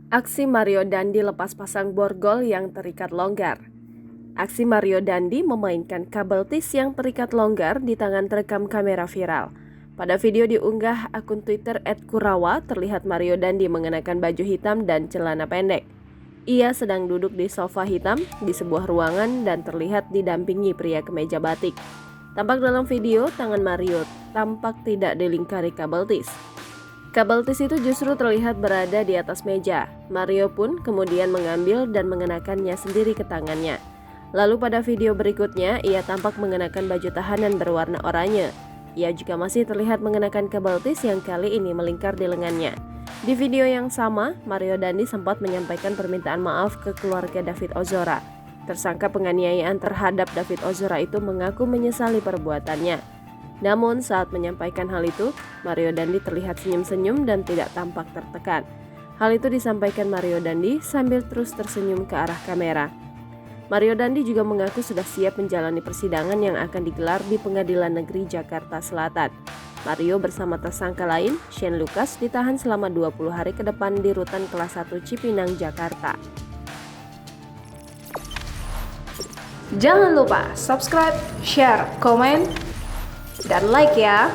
Aksi Mario Dandi lepas pasang borgol yang terikat longgar. Aksi Mario Dandi memainkan kabel tis yang terikat longgar di tangan terekam kamera viral. Pada video diunggah akun Twitter @kurawa, terlihat Mario Dandi mengenakan baju hitam dan celana pendek. Ia sedang duduk di sofa hitam di sebuah ruangan dan terlihat didampingi pria kemeja batik. Tampak dalam video, tangan Mario tampak tidak dilingkari kabel tis. Kabel tis itu justru terlihat berada di atas meja. Mario pun kemudian mengambil dan mengenakannya sendiri ke tangannya. Lalu pada video berikutnya, ia tampak mengenakan baju tahanan berwarna oranye. Ia juga masih terlihat mengenakan kabel tis yang kali ini melingkar di lengannya. Di video yang sama, Mario Dandi sempat menyampaikan permintaan maaf ke keluarga David Ozora. Tersangka penganiayaan terhadap David Ozora itu mengaku menyesali perbuatannya. Namun saat menyampaikan hal itu, Mario Dandi terlihat senyum-senyum dan tidak tampak tertekan. Hal itu disampaikan Mario Dandi sambil terus tersenyum ke arah kamera. Mario Dandi juga mengaku sudah siap menjalani persidangan yang akan digelar di Pengadilan Negeri Jakarta Selatan. Mario bersama tersangka lain, Shane Lucas, ditahan selama 20 hari ke depan di Rutan Kelas 1 Cipinang, Jakarta. Jangan lupa subscribe, share, komen, dan like ya.